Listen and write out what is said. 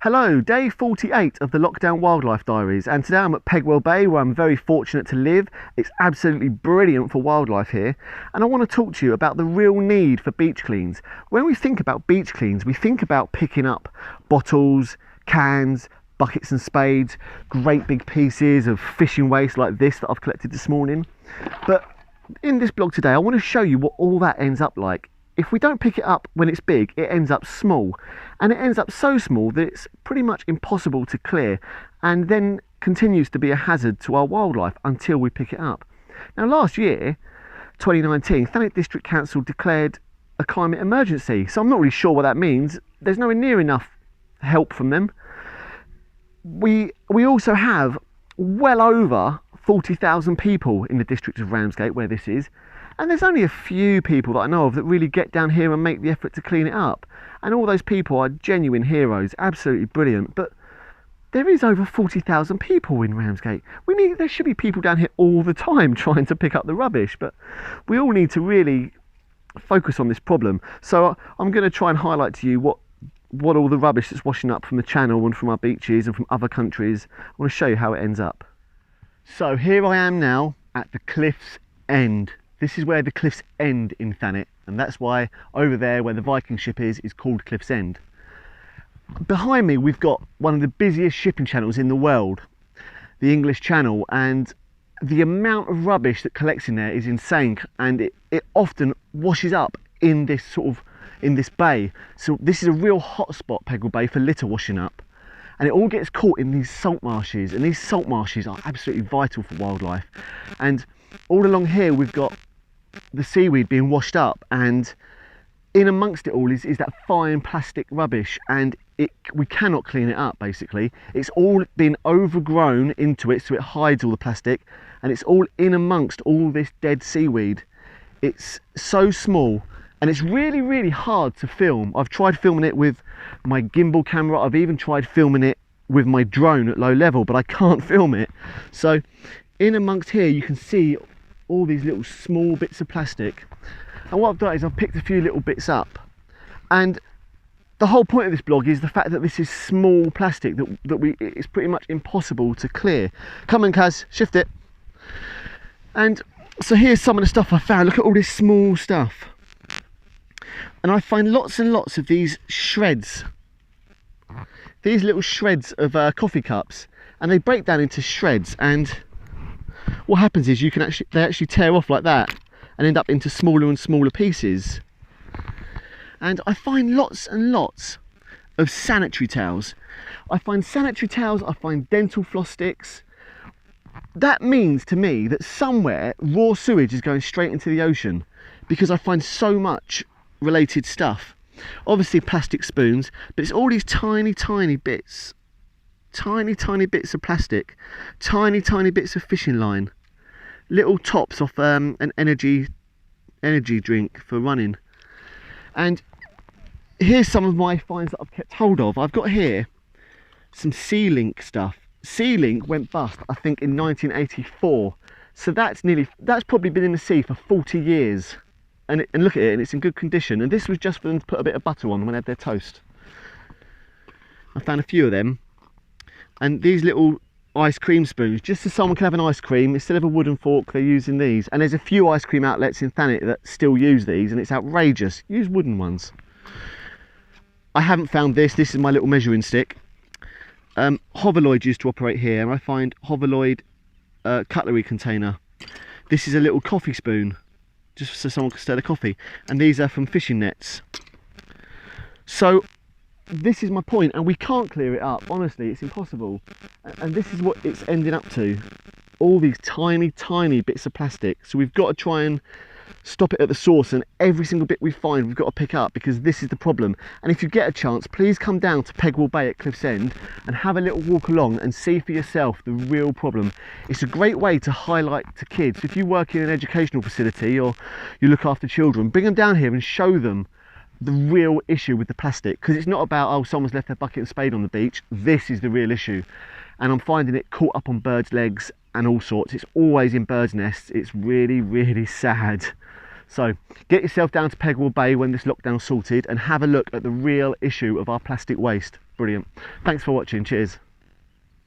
Hello, day 48 of the Lockdown Wildlife Diaries, and today I'm at Pegwell Bay where I'm very fortunate to live. It's absolutely brilliant for wildlife here, and I want to talk to you about the real need for beach cleans. When we think about beach cleans, we think about picking up bottles, cans, buckets and spades, great big pieces of fishing waste like this that I've collected this morning. But in this blog today, I want to show you what all that ends up like. If we don't pick it up when it's big, it ends up small, and it ends up so small that it's pretty much impossible to clear, and then continues to be a hazard to our wildlife until we pick it up. Now last year, 2019, Thanet District Council declared a climate emergency, so I'm not really sure what that means. There's nowhere near enough help from them. We also have well over 40,000 people in the district of Ramsgate where this is, and there's only a few people that I know of that really get down here and make the effort to clean it up, and all those people are genuine heroes, absolutely brilliant. But there is over 40,000 people in Ramsgate. There should be people down here all the time trying to pick up the rubbish, but we all need to really focus on this problem. So I'm going to try and highlight to you what all the rubbish that's washing up from the channel and from our beaches and from other countries. I want to show you how it ends up. So here I am now at the cliff's end. This is where the cliffs end in Thanet, and that's why over there where the Viking ship is called Cliff's End. Behind me we've got one of the busiest shipping channels in the world, the English Channel, and the amount of rubbish that collects in there is insane, and it often washes up in this bay. So this is a real hot spot, Pegwell Bay, for litter washing up, and it all gets caught in these salt marshes, and these salt marshes are absolutely vital for wildlife. And all along here we've got the seaweed being washed up, and in amongst it all is that fine plastic rubbish, and we cannot clean it up. Basically it's all been overgrown into it, so it hides all the plastic, and it's all in amongst all this dead seaweed. It's so small and it's really hard to film. I've tried filming it with my gimbal camera, I've even tried filming it with my drone at low level, but I can't film it. So in amongst here you can see all these little small bits of plastic, and what I've done is I've picked a few little bits up, and the whole point of this blog is the fact that this is small plastic that it's pretty much impossible to clear. Come on Kaz, shift it. And so here's some of the stuff I found. Look at all this small stuff, and I find lots and lots of these shreds, these little shreds of coffee cups, and they break down into shreds, and what happens is they actually tear off like that and end up into smaller and smaller pieces. And I find lots and lots of sanitary towels. I find sanitary towels, I find dental floss sticks. That means to me that somewhere raw sewage is going straight into the ocean, because I find so much related stuff. Obviously plastic spoons, but it's all these tiny bits. Tiny bits of plastic, tiny bits of fishing line, little tops off an energy drink for running. And here's some of my finds that I've kept hold of. I've got here some Sea Link stuff. Sea Link went bust, I think, in 1984, so that's probably been in the sea for 40 years, and look at it, and it's in good condition. And this was just for them to put a bit of butter on when they had their toast. I found a few of them. And these little ice cream spoons, just so someone can have an ice cream instead of a wooden fork, they're using these. And there's a few ice cream outlets in Thanet that still use these, and it's outrageous. Use wooden ones. I haven't found this. This is my little measuring stick. Hoverloid used to operate here, and I find Hoverloid cutlery container. This is a little coffee spoon, just so someone can stir the coffee. And these are from fishing nets. So this is my point, and we can't clear it up. Honestly, it's impossible. And this is what it's ending up to. All these tiny bits of plastic. So we've got to try and stop it at the source, and every single bit we find we've got to pick up, because this is the problem. And if you get a chance, please come down to Pegwell Bay at Cliff's End and have a little walk along and see for yourself the real problem. It's a great way to highlight to kids. If you work in an educational facility or you look after children, bring them down here and show them the real issue with the plastic, because it's not about, oh, someone's left their bucket and spade on the beach. This is the real issue, and I'm finding it caught up on birds' legs and all sorts. It's always in birds' nests. It's really sad. So get yourself down to Pegwell Bay when this lockdown's sorted and have a look at the real issue of our plastic waste. Brilliant. Thanks for watching. Cheers.